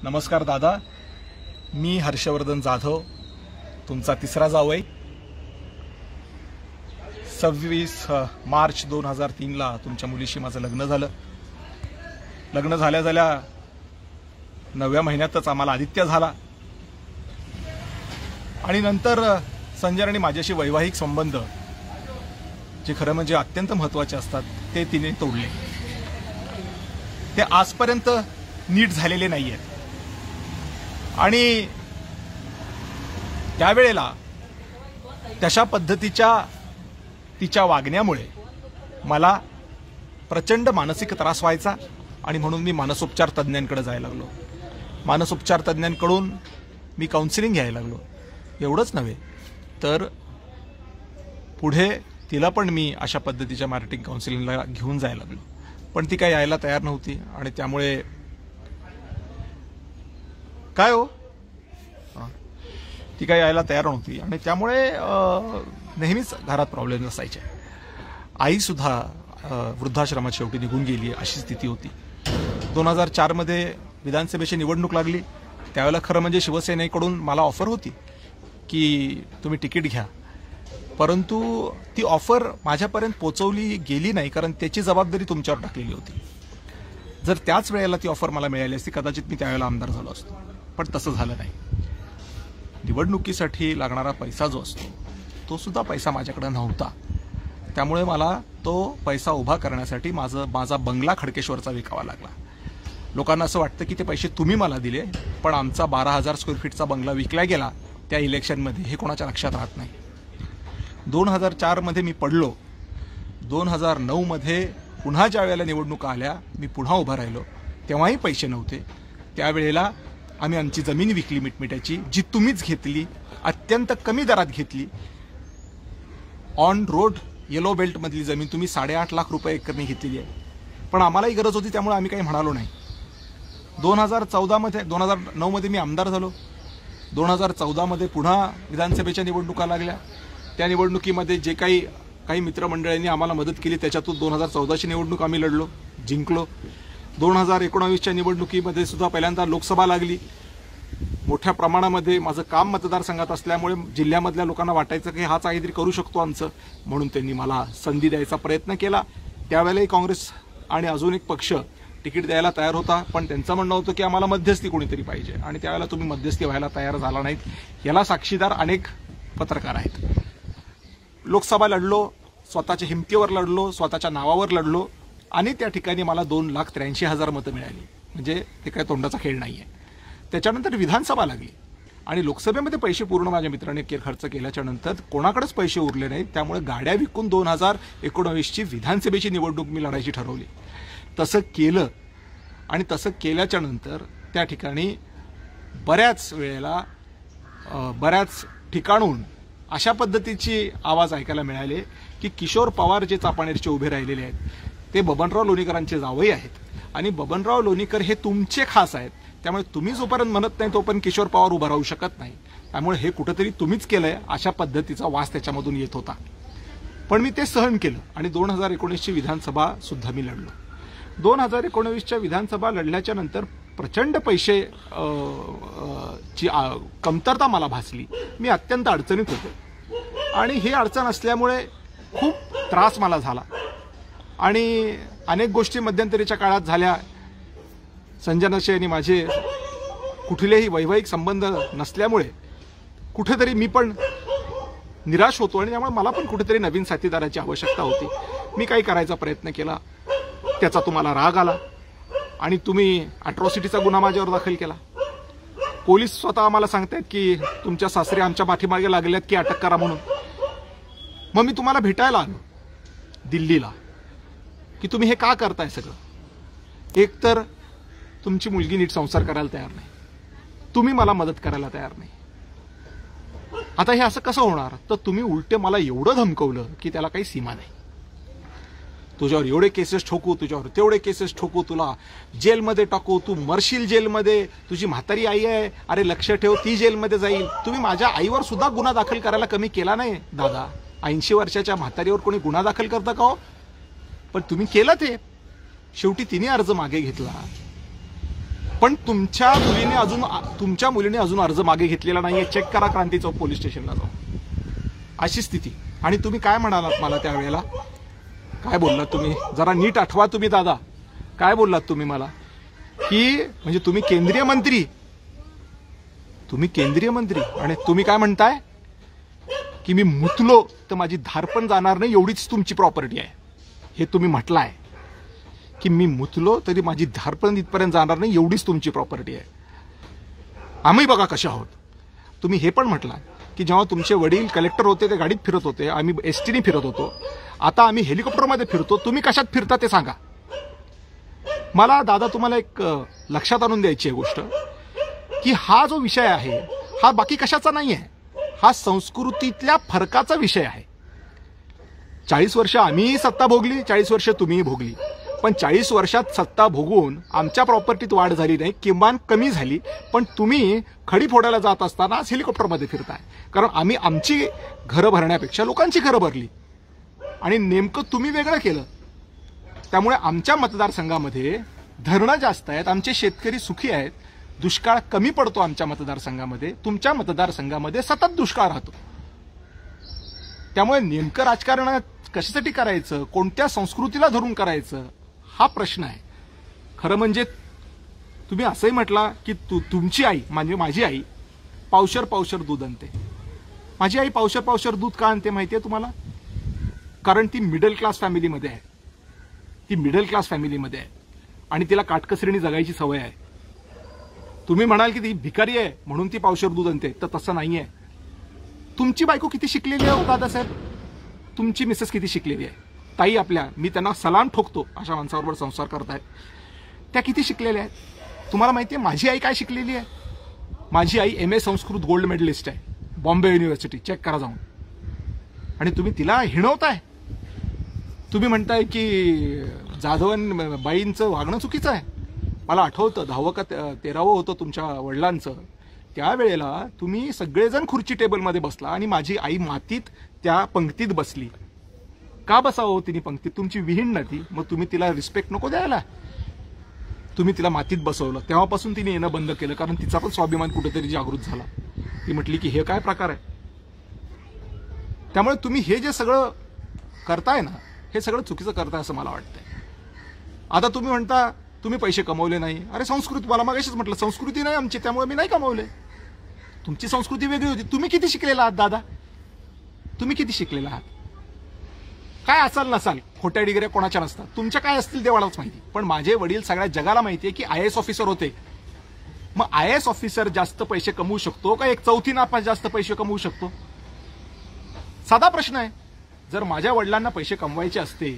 नमस्कार दादा, मी हर्षवर्धन जाधव, तुमचा तिसरा जावई। 26 मार्च 2003 ला तुमच्या मुलीशी माझं लग्न झालं। लग्न झाल्या 9व्या महिन्यातच आम्हाला आदित्य झाला आणि नंतर संजय आणि माझ्याशी वैवाहिक संबंध जे खरं म्हणजे अत्यंत महत्त्वाचे असतात ते तिने तोडले। ते आजपर्यंत नीट झालेले नाहीयेत आणि त्यावेळेला तशा पद्धतीच्या तिच्या वागण्यामुळे मला प्रचंड मानसिक त्रास व्हायचा आणि म्हणून मी मानसोपचार तज्ञांकडे जायला लागलो। मानसोपचार तज्ञांकडून मी काउन्सिलिंग घ्यायला लागलो। एवढंच नव्हे तर पुढे तिला पण मी अशा पद्धतीच्या मार्केटिंग काउन्सिलिंगला घेऊन जायला लागलो, पण ती काही यायला तयार नव्हती आणि त्यामुळे काय हो ती काही यायला तयार नव्हती आणि त्यामुळे नेहमीच घरात प्रॉब्लेम असायचे। आई सुद्धा वृद्धाश्रमात शेवटी निघून गेली अशी स्थिती होती। 2004 मध्ये विधानसभेची निवडणूक लागली। त्यावेळेला खरं म्हणजे शिवसेनेकडून मला ऑफर होती की तुम्ही तिकीट घ्या, परंतु ती ऑफर माझ्यापर्यंत पोहोचवली गेली नाही कारण त्याची जबाबदारी तुमच्यावर टाकलेली होती। जर त्याच वेळेला ती ऑफर मला मिळाली असती कदाचित मी त्यावेळेला आमदार झालो असतो, पण तसं झालं नाही। निवडणुकीसाठी लागणारा पैसा जो असतो तो सुद्धा पैसा माझ्याकडे नव्हता, त्यामुळे मला तो पैसा उभा करण्यासाठी माझा बंगला खडकेश्वरचा विकावा लागला। लोकांना असं वाटतं की ते पैसे तुम्ही मला दिले, पण आमचा 12,000 स्क्वेअर फीटचा बंगला विकला गेला त्या इलेक्शनमध्ये, हे कोणाच्या लक्षात राहत नाही। 2004 मध्ये मी पडलो। 2009 मध्ये पुन्हा ज्या वेळेला निवडणुका आल्या मी पुन्हा उभा राहिलो, तेव्हाही पैसे नव्हते। त्यावेळेला आम्ही आमची जमीन विकली मिटमिटाची, जी तुम्हीच घेतली, अत्यंत कमी दरात घेतली। ऑन रोड येलो बेल्ट मधली जमीन तुम्ही 8.5 लाख रुपये एकरने घेतलेली आहे, पण आम्हालाही गरज होती त्यामुळे आम्ही काही म्हणालो नाही। 2009 मध्ये मी आमदार झालो। 2014 मध्ये पुन्हा विधानसभेच्या निवडणुका लागल्या। त्या निवडणुकीमध्ये जे काही मित्रमंडळांनी आम्हाला मदत केली त्याच्यातून 2014ची निवडणूक आम्ही लढलो, जिंकलो। 2019च्या निवडणुकीमध्ये सुद्धा पहिल्यांदा लोकसभा लागली। मोठ्या प्रमाणामध्ये माझं काम मतदारसंघात असल्यामुळे जिल्ह्यामधल्या लोकांना वाटायचं की हाच काहीतरी करू शकतो आमचं, म्हणून त्यांनी मला संधी द्यायचा प्रयत्न केला। त्यावेळेलाही काँग्रेस आणि अजून एक पक्ष तिकीट द्यायला तयार होता, पण त्यांचं म्हणणं होतं की आम्हाला मध्यस्थी कोणीतरी पाहिजे आणि त्यावेळेला तुम्ही मध्यस्थी व्हायला तयार झाला नाहीत। याला साक्षीदार अनेक पत्रकार आहेत। लोकसभा लढलो, स्वतःच्या हिमतीवर लढलो, स्वतःच्या नावावर लढलो आणि त्या ठिकाणी मला 2,83,000 मतं मिळाली, म्हणजे ते काय तोंडाचा खेळ नाहीये। त्याच्यानंतर विधानसभा लागली आणि लोकसभेमध्ये पैसे पूर्ण माझ्या मित्रांनी खर्च केल्याच्या नंतर कोणाकडेच पैसे उरले नाहीत, त्यामुळे गाड्या विकून 2019ची विधानसभेची निवडणूक मी लढायची ठरवली। तसं केलं आणि तसं केल्याच्या नंतर त्या ठिकाणी बऱ्याच वेळेला बऱ्याच ठिकाणून अशा पद्धतीची आवाज ऐकायला मिळाले की किशोर पवार जे चापानेरचे उभे राहिलेले आहेत ते बबनराव लोणीकरांचे जावई आहेत आणि बबनराव लोणीकर हे तुमचे खास आहेत, त्यामुळे तुम्ही जोपर्यंत म्हणत नाही तोपर्यंत किशोर पवार उभा राहू शकत नाही, त्यामुळे हे कुठेतरी तुम्हीच केलंय अशा पद्धतीचा वास त्याच्यामधून येत होता। पण मी ते सहन केलं आणि 2019ची विधानसभा सुद्धा मी लढलो। 2019च्या विधानसभा लढल्याच्या नंतर प्रचंड पैसे ची कमतरता मला भासली। मी अत्यंत अडचणीत होतो आणि ही अडचण असल्यामुळे खूप त्रास मला झाला आणि अनेक गोष्टी मध्यंतरीच्या काळात झाल्या। संजनाशी आणि माझे कुठलेही वैवाहिक संबंध नसल्यामुळे कुठेतरी मी पण निराश होतो आणि त्यामुळे मला पण कुठेतरी नवीन साथीदाराची आवश्यकता होती। मी काही करायचा प्रयत्न केला, त्याचा तुम्हाला राग आला आणि तुम्ही अॅट्रॉसिटीचा गुन्हा माझ्यावर दाखल केला। पोलीस स्वतः आम्हाला सांगतायत की तुमच्या सासरे आमच्या पाठीमागे लागलेत की अटक करा म्हणून। मग मी तुम्हाला भेटायला आलो दिल्लीला की तुम्ही हे का करताय सगळं। एक तर तुमची मुलगी नीट संसार करायला तयार नाही, तुम्ही मला मदत करायला तयार नाही, आता हे असं कसं होणार। तर तुम्ही उलटे मला एवढं धमकवलं की त्याला काही सीमा नाही। तुझ्यावर एवढे केसेस ठोकू, तुझ्यावर तेवढे केसेस ठोकू, तुला जेलमध्ये टाकू, तू मरशील जेलमध्ये, तुझी म्हातारी आई आहे, अरे लक्ष ठेव ती जेलमध्ये जाईल। तुम्ही माझ्या आईवर सुद्धा गुन्हा दाखल करायला कमी केला नाही दादा। 80 वर्षाच्या म्हातारीवर कोणी गुन्हा दाखल करतं का हो? पण तुम्ही केलं ते। शेवटी तिने अर्ज मागे घेतला पण तुमच्या मुलीने अजून अर्ज मागे घेतलेला नाहीये. चेक करा क्रांती चौक पोलीस स्टेशनला जाऊन. अशी स्थिती. आणि तुम्ही काय म्हणालात मला त्यावेळेला? काय बोललात तुम्ही? जरा नीट आठवा तुम्ही दादा. काय बोललात तुम्ही मला? की म्हणजे तुम्ही केंद्रीय मंत्री आणि तुम्ही काय म्हणताय की मी मुतलो तर माझी धार पण जाणार नाही एवढीच तुमची प्रॉपर्टी आहे. हे तुम्ही म्हटलाय की मी मुतलो तरी माझी धार पण इथपर्यंत जाणार नाही एवढीच तुमची प्रॉपर्टी आहे. आम्ही बघा कशा आहोत. तुम्ही हे पण म्हटला की जेव्हा तुमचे वडील कलेक्टर होते ते गाडीत फिरत होते, आम्ही एसटीने फिरत होतो, आता आम्ही हेलिकॉप्टरमध्ये फिरतो, तुम्ही कशात फिरता ते सांगा. मला दादा तुम्हाला एक लक्षात आणून द्यायची आहे गोष्ट की हा जो विषय आहे हा बाकी कशाचा नाही आहे. हा संस्कृतीतल्या फरकाचा विषय आहे. 40 वर्ष आम्हीही सत्ता भोगली, 40 वर्ष तुम्हीही भोगली. पण 40 वर्षात सत्ता भोगून आमच्या प्रॉपर्टीत वाढ झाली नाही, किमान कमी झाली. पण तुम्ही खडी फोडायला जात असताना आज हेलिकॉप्टरमध्ये फिरताय. कारण आम्ही आमची घरं भरण्यापेक्षा लोकांची घरं भरली आणि नेमकं तुम्ही वेगळं केलं. त्यामुळे आमच्या मतदारसंघामध्ये धरणं जास्त आहेत, आमचे शेतकरी सुखी आहेत, दुष्काळ कमी पडतो आमच्या मतदारसंघामध्ये. तुमच्या मतदारसंघामध्ये सतत दुष्काळ राहतो. त्यामुळे नेमकं राजकारण कशासाठी करायचं, कोणत्या संस्कृतीला धरून करायचं, हा प्रश्न आहे. खरं म्हणजे तुम्ही असंही म्हटला की तुमची आई म्हणजे माझी आई पावशर दूध आणते. माझी आई पावशर दूध का आणते माहितीये तुम्हाला? कारण ती मिडल क्लास फॅमिलीमध्ये आहे. आणि तिला काटकसरीने जगायची सवय आहे. तुम्ही म्हणाल की ती भिकारी आहे म्हणून ती पावशर दूध आणते, तर तसं नाहीये. तुमची बायको किती शिकलेली आहे दादासाहेब? तुमची मिसेस किती शिकलेली आहे? ताई आपल्या, मी त्यांना सलाम ठोकतो अशा माणसाबरोबर संसार करतायत. त्या किती शिकलेल्या आहेत? तुम्हाला माहिती आहे माझी आई काय शिकलेली आहे? माझी आई MA संस्कृत गोल्ड मेडलिस्ट आहे, बॉम्बे युनिव्हर्सिटी. चेक करा जाऊन. आणि तुम्ही तिला हिणवताय. तुम्ही म्हणताय की जाधवन बाईंचं वागणं चुकीचं आहे. मला आठवतं 10वं का 13वं होतं तुमच्या वडिलांचं. त्यावेळेला तुम्ही सगळेजण खुर्ची टेबलमध्ये बसला आणि माझी आई मातीत त्या पंक्तीत बसली. का बसावं तिने पंक्तीत? तुमची विहीण ना ती, मग तुम्ही तिला रिस्पेक्ट नको द्यायला? तुम्ही तिला मातीत बसवलं. तेव्हापासून तिने येणं बंद केलं, कारण तिचा पण स्वाभिमान कुठेतरी जागृत झाला. ती म्हटली की हे काय प्रकार आहे. त्यामुळे तुम्ही हे जे सगळं करताय ना, हे सगळं चुकीचं करताय असं मला वाटतंय. आता तुम्ही म्हणता तुम्ही पैसे कमवले नाही. अरे संस्कृती, मला मागाशीच म्हटलं संस्कृती नाही आमची, त्यामुळे मी नाही कमवले. तुमची संस्कृती वेगळी होती. तुम्ही किती शिकलेला आहात दादा? तुम्ही किती शिकलेला आहात? काय असाल नसाल, खोट्या डिग्र्या कोणाच्या नसतात, तुमच्या काय असतील देवालाच माहिती. पण माझे वडील सगळ्या जगाला माहिती आहे की IAS ऑफिसर होते. मग IAS ऑफिसर जास्त पैसे कमवू शकतो का एक चौथी नापास जास्त पैसे कमवू शकतो? साधा प्रश्न आहे. जर माझ्या वडिलांना पैसे कमवायचे असते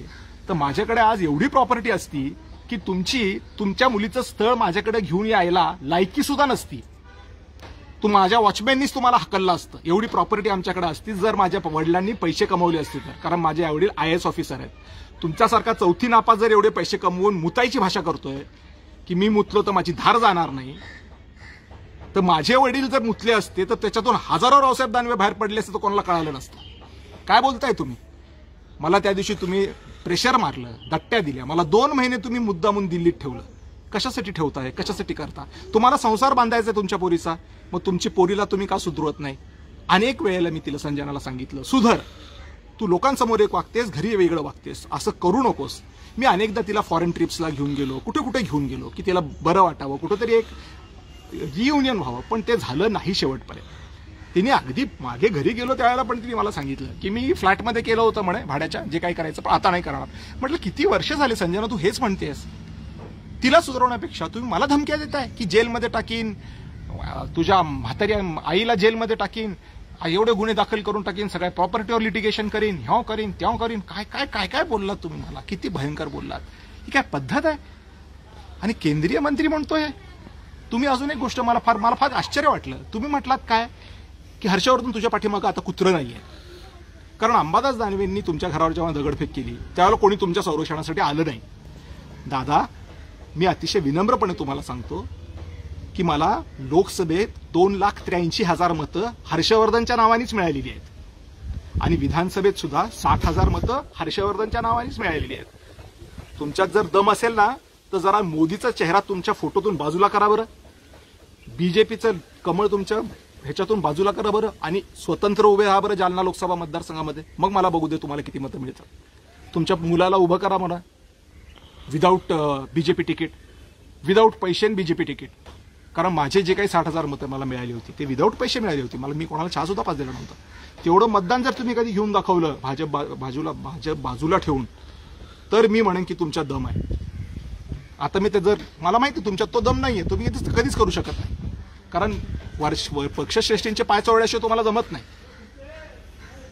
तर माझ्याकडे आज एवढी प्रॉपर्टी असती की तुमच्या मुलीचं स्थळ माझ्याकडे घेऊन यायला लायकी सुद्धा नसती. माझ्या वॉचमॅननीच तुम्हाला हकललं असतं. एवढी प्रॉपर्टी आमच्याकडे असती जर माझ्या वडिलांनी पैसे कमवले असते तर. कारण माझे वडील IAS ऑफिसर आहेत. तुमच्यासारखा चौथी नापास जर एवढे पैसे कमवून मुतायची भाषा करतोय की मी मुतलो तर माझी धार जाणार नाही, तर माझे वडील जर मुतले असते तर त्याच्यातून हजारो रावसाहेब दानवे बाहेर पडले असते तर कोणाला कळालं नसतं. काय बोलताय तुम्ही? मला त्या दिवशी तुम्ही प्रेशर मारलं, दट्ट्या दिल्या. मला 2 महिने तुम्ही मुद्दामून दिल्लीत ठेवलं. कशासाठी ठेवताय? कशासाठी करता? तुम्हाला संसार बांधायचा आहे तुमच्या पोरीचा, मग तुमची पोरीला तुम्ही का सुधरवत नाही? अनेक वेळेला मी तिला संजनाला सांगितलं, सुधर, तू लोकांसमोर एक वागतेस, घरी वेगळं वागतेस, असं करू नकोस. मी अनेकदा तिला फॉरेन ट्रिप्सला घेऊन गेलो, कुठे कुठे घेऊन गेलो की तिला बरं वाटावं, कुठेतरी एक रियुनियन व्हावं, पण ते झालं नाही शेवटपर्यंत. तिने अगदी मागे घरी गेलो त्यावेळेला पण तिने मला सांगितलं की मी फ्लॅटमध्ये केलं होतं म्हणे भाड्याच्या, जे काही करायचं पण आता नाही करणार. म्हटलं किती वर्ष झाले संजना तू हेच म्हणतेस? तिला सुधारवण्यापेक्षा तुम्ही मला धमक्या देताय की जेलमध्ये टाकीन, तुझ्या म्हाताऱ्या आईला जेलमध्ये टाकीन, एवढे गुन्हे दाखल करून टाकीन, सगळ्या प्रॉपर्टीवर लिटिगेशन करीन, ह्याव करीन त्याव करीन. काय काय काय काय बोललात तुम्ही मला, किती भयंकर बोललात. ही काय पद्धत आहे? आणि केंद्रीय मंत्री म्हणतोय. तुम्ही अजून एक गोष्ट मला फार आश्चर्य वाटलं. तुम्ही म्हटलात काय की हर्षवर्धन तुझ्या पाठीमागं आता कुत्रं नाहीये. कारण अंबादास दानवेंनी तुमच्या घरावर जेव्हा दगडफेक केली त्यावेळेला कोणी तुमच्या संरक्षणासाठी आलं नाही. दादा, मी अतिशय विनम्रपणे तुम्हाला सांगतो की मला लोकसभेत 2,83,000 मतं हर्षवर्धनच्या नावानेच मिळालेली आहेत आणि विधानसभेत सुद्धा 60,000 मतं हर्षवर्धनच्या नावानेच मिळालेली आहेत. तुमच्यात जर दम असेल ना तर जरा मोदीचा चेहरा तुमच्या फोटोतून बाजूला करा बरं, बीजेपीचं कमळ तुमच्या ह्याच्यातून बाजूला करा बरं, आणि स्वतंत्र उभे राहा बरं जालना लोकसभा मतदारसंघामध्ये. मग मला बघू दे तुम्हाला किती मतं मिळतात. तुमच्या मुलाला उभं करा म्हणा विदाऊट बीजेपी तिकीट, विदाऊट पैसे बीजेपी तिकीट. कारण माझे जे काही 60,000 मतं मला मिळाली होती ते विदाऊट पैसे मिळाली होती. मी कोणाला चहा सुद्धा पास दिला नव्हता. तेवढं मतदान जर तुम्ही कधी घेऊन दाखवलं भाजप बाजूला ठेवून, तर मी म्हणेन की तुमच्या दम आहे. आता मी ते जर मला माहिती तुमच्यात तो दम नाहीये, तुम्ही कधीच करू शकत नाही. कारण पक्षश्रेष्ठींचे पाय चोळल्याशिवाय तुम्हाला जमत नाही.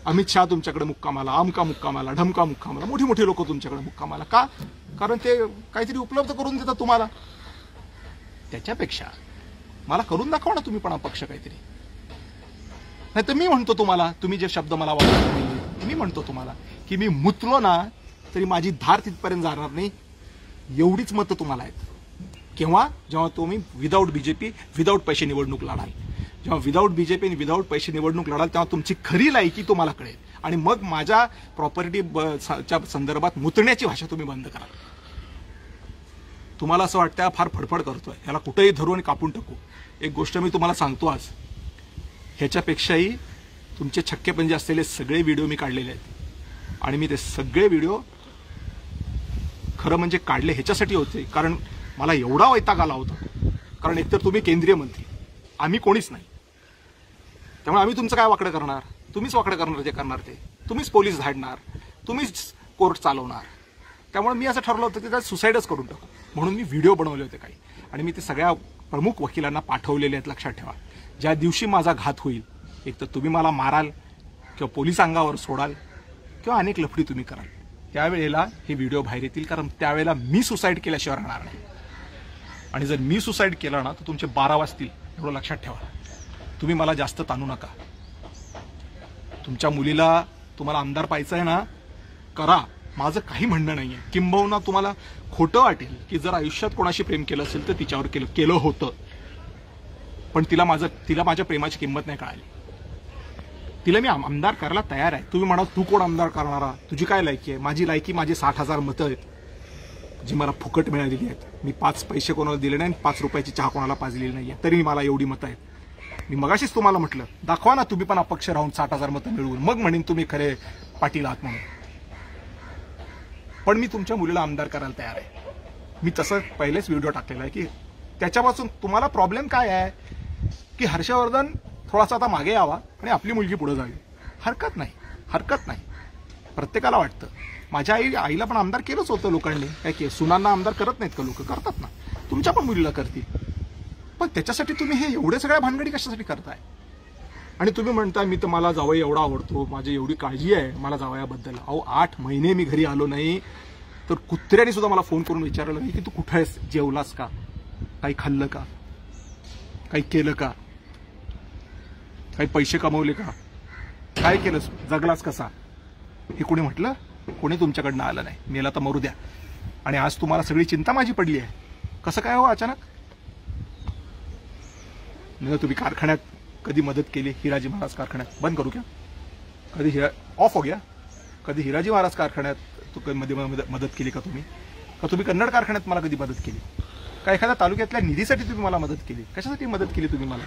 अमित शहा तुमच्याकडे मुक्कामाला, आमका मुक्कामाला, ढमका मुक्कामाला, मोठी मोठी लोक तुमच्याकडे मुक्कामाला. का? कारण ते काहीतरी उपलब्ध करून देतात तुम्हाला. त्याच्यापेक्षा मला करून दाखवा ना तुम्ही पण पक्ष काहीतरी. नाही तर मी म्हणतो तुम्हाला, तुम्ही जे शब्द मला वापरले, मी म्हणतो तुम्हाला की मी मुतलो ना तरी माझी धार तिथपर्यंत जाणार नाही. एवढीच मतं तुम्हाला आहेत. केव्हा? जेव्हा तुम्ही विदाऊट बीजेपी, विदाऊट पैसे निवडणूक लढाल. जेव्हा विदाऊट बीजेपी आणि विदाऊट पैसे निवडणूक लढाल तेव्हा तुमची खरी लायकी तुम्हाला कळेल. आणि मग माझ्या प्रॉपर्टीच्या संदर्भात मुतण्याची भाषा तुम्ही बंद करा. तुम्हाला असं वाटतं फार फडफड करतोय, याला कुठेही धरून कापून टाकू. एक गोष्ट मी तुम्हाला सांगतो आज, ह्याच्यापेक्षाही तुमचे छक्केपंजे असलेले सगळे व्हिडिओ मी काढलेले आहेत. आणि मी ते सगळे व्हिडिओ खरं म्हणजे काढले ह्याच्यासाठी होते कारण मला एवढा वैताग आला होता. कारण एकतर तुम्ही केंद्रीय मंत्री, आम्ही कोणीच नाही. त्यामुळे आम्ही तुमचं काय वाकडं करणार? तुम्हीच वाकडं करणार. जे करणार ते तुम्हीच पोलीस धाडणार, तुम्हीच कोर्ट चालवणार. त्यामुळे मी असं ठरवलं होतं की त्यात सुसाईडच करून टाकू. म्हणून मी व्हिडिओ बनवले होते काही, आणि मी ते सगळ्या प्रमुख वकिलांना पाठवलेले आहेत. लक्षात ठेवा, ज्या दिवशी माझा घात होईल, एक तर तुम्ही मला माराल किंवा पोलीस अंगावर सोडाल किंवा अनेक लफडी तुम्ही कराल, त्यावेळेला हे व्हिडिओ बाहेर येतील. कारण त्यावेळेला मी सुसाईड केल्याशिवाय राहणार नाही. आणि जर मी सुसाईड केलं ना तर तुमचे 12 वाजतील. एवढं लक्षात ठेवा. तुम्ही मला जास्त ताणू नका. तुमच्या मुलीला तुम्हाला आमदार पाहायचं आहे ना, करा. माझं काही म्हणणं नाहीये. किंबहुना तुम्हाला खोटं वाटेल की जर आयुष्यात कोणाशी प्रेम केलं असेल तर तिच्यावर केलं होतं, पण तिला माझ्या प्रेमाची किंमत नाही कळाली. तिला मी आमदार करायला तयार आहे. तुम्ही म्हणा तू कोण आमदार करणारा, तुझी काय लायकी आहे? माझी लायकी माझी 60,000 मतं आहेत जी मला फुकट मिळालेली आहेत. मी 5 पैसे कोणाला दिले नाही, 5 रुपयाची चहा कोणाला पाजलेली नाहीये, तरी मला एवढी मतं आहेत. मी मगाशीच तुम्हाला म्हटलं दाखवा ना तुम्ही पण अपक्ष राहून 60,000 मतं मिळवून, मग म्हणेन तुम्ही खरे पाटील आहात म्हणून. पण मी तुमच्या मुलीला आमदार करायला तयार आहे. मी तसं पहिलेच व्हिडिओ टाकलेला आहे की त्याच्यापासून तुम्हाला प्रॉब्लेम काय आहे की हर्षवर्धन थोडासा आता मागे यावा आणि आपली मुलगी पुढे जावी. हरकत नाही. प्रत्येकाला वाटतं. माझ्या आईला पण आमदार केलंच होतं लोकांनी. काय की सुनांना आमदार करत नाहीत का लोक? करतात ना. तुमच्या पण मुलीला करतील. पण त्याच्यासाठी तुम्ही हे एवढे सगळ्या भानगडी कशासाठी करताय? आणि तुम्ही म्हणताय मी तर मला जावई एवढा आवडतो, माझी एवढी काळजी आहे मला जावयाबद्दल. 8 महिने मी घरी आलो नाही तर कुत्र्याने सुद्धा मला फोन करून विचारलं नाही की तू कुठे आहेस, जेवलास का, काही खाल्लं का, काही केलं का, काही पैसे कमवले का, काय केलंस, जगलास कसा. हे कोणी म्हटलं? कोणी तुमच्याकडनं आलं नाही. मेला तर मरू द्या. आणि आज तुम्हाला सगळी चिंता माझी पडली आहे. कसं काय हो अचानक? नाही तुम्ही कारखान्यात कधी मदत केली? हिराजी महाराज कारखान्यात बंद करू क्या? कधी ऑफ हो गया? कधी हिराजी महाराज कारखान्यात मध्ये मदत केली का तुम्ही? का तुम्ही कन्नड कारखान्यात मला कधी मदत केली? का एखाद्या तालुक्यातल्या निधीसाठी तुम्ही मला मदत केली? कशासाठी मदत केली तुम्ही मला?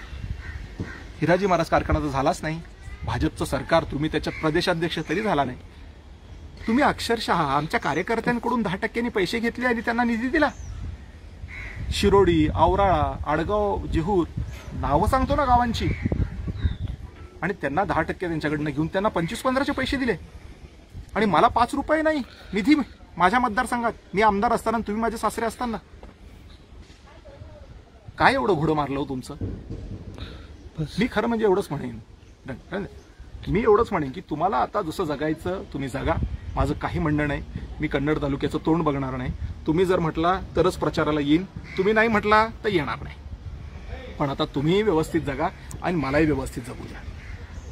हिराजी महाराज कारखाना तर झालाच नाही. भाजपचं सरकार, तुम्ही त्याच्यात प्रदेशाध्यक्ष तरी झाला नाही. तुम्ही अक्षरशः आमच्या कार्यकर्त्यांकडून 10% पैसे घेतले आणि त्यांना निधी दिला. शिरोडी, आवराळा, आडगाव, जेहूर नावं सांगतो ना गावांची, आणि त्यांना 10% त्यांच्याकडनं घेऊन त्यांना 25-15चे पैसे दिले. आणि मला 5 रुपये नाही निधी माझ्या मतदारसंघात, मी आमदार असताना तुम्ही माझे सासरे असताना. काय एवढं घोडं मारलं हो तुमचं? मी खरं म्हणजे एवढंच म्हणेन, मी एवढंच म्हणेन की तुम्हाला आता जसं जगायचं तुम्ही जगा. माझं काही म्हणणं नाही. मी कन्नड तालुक्याचं तोंड बघणार नाही. तुम्ही जर म्हटला तरच प्रचाराला येईन, तुम्ही नाही म्हटला तर येणार नाही. पण आता तुम्ही व्यवस्थित जगा आणि मलाही व्यवस्थित जगू द्या.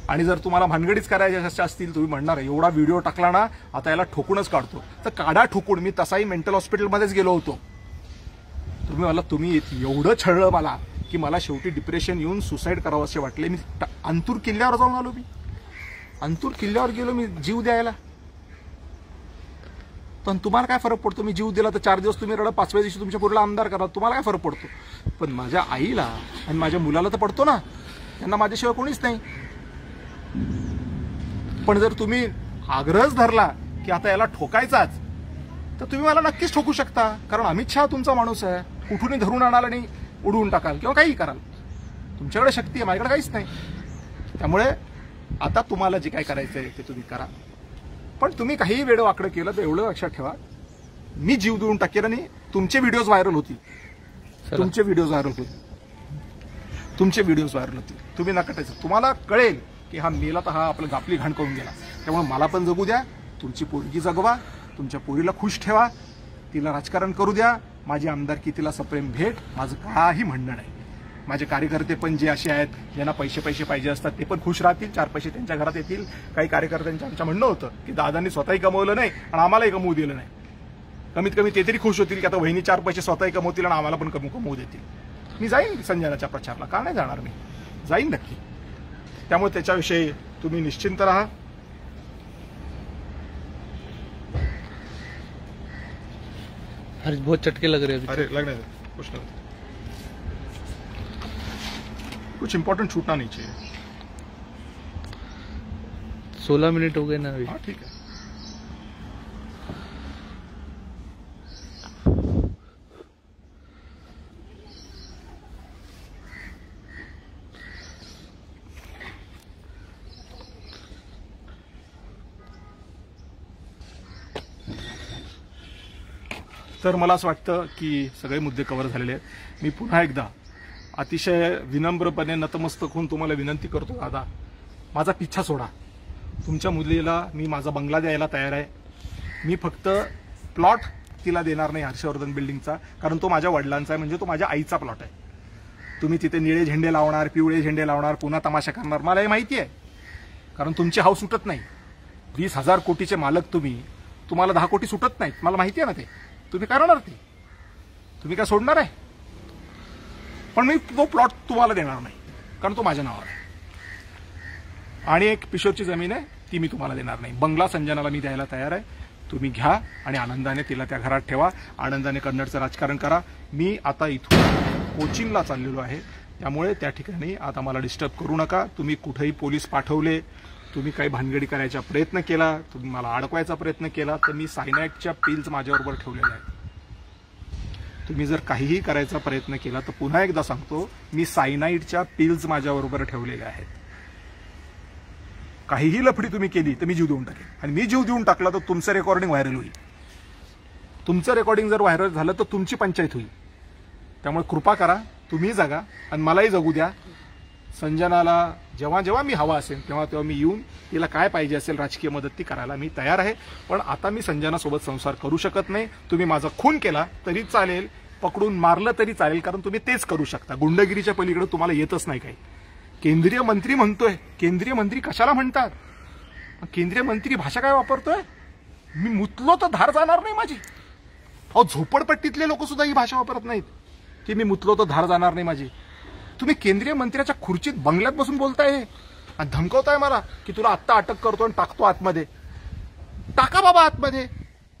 आणि जर तुम्हाला भानगडीच करायच्या असतील, तुम्ही म्हणणार एवढा व्हिडिओ टाकला ना आता याला ठोकूनच काढतो, तर काढा ठोकून. मी तसाही मेंटल हॉस्पिटलमध्येच गेलो होतो. तुम्ही एवढं छळलं मला की मला शेवटी डिप्रेशन येऊन सुसाईड करावं असे वाटले. मी अंतूर किल्ल्यावर जाऊन आलो. अंतूर किल्ल्यावर गेलो मी जीव द्यायला. पण तुम्हाला काय फरक पडतो? मी जीव दिला तर 4 दिवस तुम्ही रडा, 5व्या दिवशी तुमच्या पोरीला आमदार करा, तुम्हाला काय फरक पडतो? पण माझ्या आईला आणि माझ्या मुलाला तर पडतो ना, त्यांना माझ्याशिवाय कोणीच नाही. पण जर तुम्ही आग्रहच धरला की आता याला ठोकायचाच, तर तुम्ही मला नक्कीच ठोकू शकता, कारण अमित शहा तुमचा माणूस आहे. कुठूनही धरून आणाल आणि उडवून टाकाल किंवा काही कराल. तुमच्याकडे शक्ती आहे, माझ्याकडे काहीच नाही. त्यामुळे आता तुम्हाला जे काय करायचं आहे ते तुम्ही करा. पण तुम्ही काहीही वेळ वाकडं केलं तर एवढं लक्षात ठेवा, मी जीव देऊन टाकेल आणि तुमचे व्हिडिओज व्हायरल होतील. तुमचे व्हिडिओज व्हायरल होतील. तुम्ही नकाटायचं. तुम्हाला कळेल की हा मेला तर हा आपलं गापली घाण करून गेला. त्यामुळे मला पण जगू द्या, तुमची पोरगी जगवा, तुमच्या पोरीला खुश ठेवा, तिला राजकारण करू द्या, माझी आमदारकी तिला सप्रेम भेट, माझं काही म्हणणं नाही. माझे कार्यकर्ते पण जे असे आहेत ज्यांना पैसे पाहिजे असतात ते पण खुश राहतील, 4 पैसे त्यांच्या घरात येतील. काही कार्यकर्त्यांचं आमचं म्हणणं होतं की दादांनी स्वतःही कमवलं नाही आणि आम्हालाही कमवू दिलं नाही. कमीत कमी ते तरी खुश होतील की आता वहिनी 4 पैसे स्वतःही कमवतील आणि आम्हाला पण कमवू देतील. मी जाईन संजनाच्या प्रचारला, का नाही जाणार? मी जाईन नक्की. त्यामुळे त्याच्याविषयी तुम्ही निश्चिंत राहा. हर्ष बहुत चटके लग रहे हैं. अरे लगने दो, कुछ नहीं, कुछ इंपॉर्टेंट छूटना नहीं चाहिए. 16 मिनट हो गए ना अभी. हाँ ठीक है. तर मला असं वाटतं की सगळे मुद्दे कव्हर झालेले आहेत. मी पुन्हा एकदा अतिशय विनम्रपणे नतमस्तक होऊन तुम्हाला विनंती करतो, दादा माझा पिच्छा सोडा. तुमच्या मुलीला मी माझा बंगला द्यायला तयार आहे. मी फक्त प्लॉट तिला देणार नाही हर्षवर्धन बिल्डिंगचा, कारण तो माझ्या वडिलांचा आहे, म्हणजे तो माझ्या आईचा प्लॉट आहे. तुम्ही तिथे निळे झेंडे लावणार, पिवळे झेंडे लावणार, पुन्हा तमाशा करणार, मला हे माहिती आहे. कारण तुमची हाव सुटत नाही. 20,000 कोटीचे मालक तुम्हाला 10 कोटी सुटत नाहीत, मला माहिती आहे ना. ते तुम्ही करणार, ते तुम्ही काय सोडणार आहे? पण मी तो प्लॉट तुम्हाला देणार नाही, कारण तो माझ्या नावावर आहे. आणि एक पिशोरची जमीन आहे, ती मी तुम्हाला देणार नाही. बंगला संजनाला मी द्यायला तयार आहे. तुम्ही घ्या आणि आनंदाने तिला त्या घरात ठेवा, आनंदाने कन्नडचं राजकारण करा. मी आता इथून कोचिंगला चाललेलो आहे, त्यामुळे त्या ठिकाणी आता मला डिस्टर्ब करू नका. तुम्ही कुठेही पोलीस पाठवले, तुम्ही काही भानगडी करायचा प्रयत्न केला, तुम्ही मला अडकवायचा प्रयत्न केला, तर मी सायनाइडच्या पिल्स माझ्याबरोबर ठेवलेल्या आहेत. तुम्ही जर काहीही करायचा प्रयत्न केला तर पुन्हा एकदा सांगतो, मी सायनाइडच्या पिल्स माझ्याबरोबर ठेवलेल्या आहेत. काहीही लफडी तुम्ही केली तर मी जीव देऊन टाकेन. आणि मी जीव देऊन टाकला तर तुमचं रेकॉर्डिंग व्हायरल होईल. तुमचं रेकॉर्डिंग जर व्हायरल झालं तर तुमची पंचायत होईल. त्यामुळे कृपा करा, तुम्ही जगा आणि मलाही जगू द्या. संजनाला जेव्हा जेव्हा मी हवा असेल तेव्हा मी येऊन तिला काय पाहिजे असेल राजकीय मदत ती करायला मी तयार आहे. पण आता मी संजनासोबत संसार करू शकत नाही. तुम्ही माझा खून केला तरी चालेल, पकडून मारलं तरी चालेल, कारण तुम्ही तेच करू शकता. गुंडगिरीच्या पलीकडे तुम्हाला येतच नाही काही. केंद्रीय मंत्री म्हणतोय, केंद्रीय मंत्री कशाला म्हणतात? केंद्रीय मंत्री भाषा काय वापरतोय? मी मुतलो तर धार जाणार नाही माझी. अहो, झोपडपट्टीतले लोक सुद्धा ही भाषा वापरत नाहीत की मी मुतलो तर धार जाणार नाही माझी. तुम्ही केंद्रीय मंत्र्याच्या खुर्चीत बंगल्यात बसून बोलताय आणि धमकवताय मला की तुला आत्ता अटक करतो आणि टाकतो आतमध्ये. टाका बाबा आतमध्ये,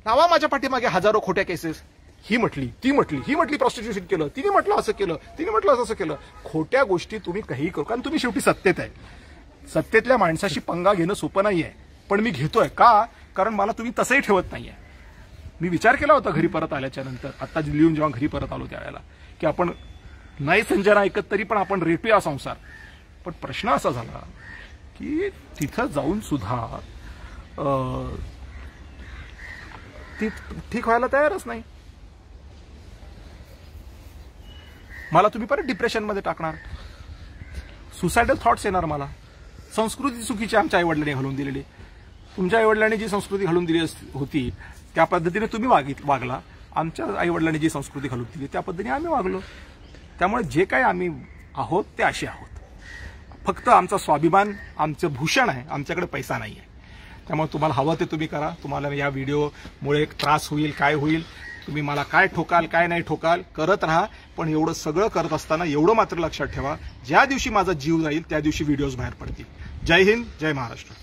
लावा माझ्या पाठीमागे हजारो खोट्या केसेस. ही म्हटली, ती म्हटली, ही म्हटली प्रॉस्टिट्यूशन केलं, तिने म्हटलं असं केलं, तिने म्हटलं असं केलं. खोट्या गोष्टी तुम्ही काही करू, कारण तुम्ही शेवटी सत्तेत आहे. सत्तेतल्या माणसाशी पंगा घेणं सोपं नाहीये, पण मी घेतोय. का? कारण मला तुम्ही तसंही ठेवत नाहीये. मी विचार केला होता घरी परत आल्याच्या नंतर, आता लिहून जेव्हा घरी परत आलो त्यावेळेला, की आपण नाही संजना ऐकत तरी पण आपण रेटूया संसार. पण प्रश्न असा झाला की तिथं जाऊन सुद्धा ती ठीक व्हायला तयारच नाही. मला तुम्ही परत डिप्रेशनमध्ये टाकणार, सुसायडल थॉट्स येणार मला. संस्कृती चुकीची आमच्या आईवडिलांनी घालून दिलेली. तुमच्या आईवडिलांनी जी संस्कृती घालून दिली होती त्या पद्धतीने तुम्ही वागला. आमच्या आईवडिलांनी जी संस्कृती घालून दिली त्या पद्धतीने आम्ही वागलो. त्यामुळे जे काही आम्ही आहोत ते असे आहोत. फक्त आमचा स्वाभिमान आमचं भूषण आहे, आमच्याकडे पैसा नाही आहे. त्यामुळे तुम्हाला हवं ते तुम्ही करा. तुम्हाला या व्हिडिओमुळे त्रास होईल, काय होईल, तुम्ही मला काय ठोकाल काय नाही ठोकाल, करत राहा. पण एवढं सगळं करत असताना एवढं मात्र लक्षात ठेवा, ज्या दिवशी माझा जीव जाईल त्या दिवशी व्हिडिओज बाहेर पडतील. जय हिंद, जय महाराष्ट्र.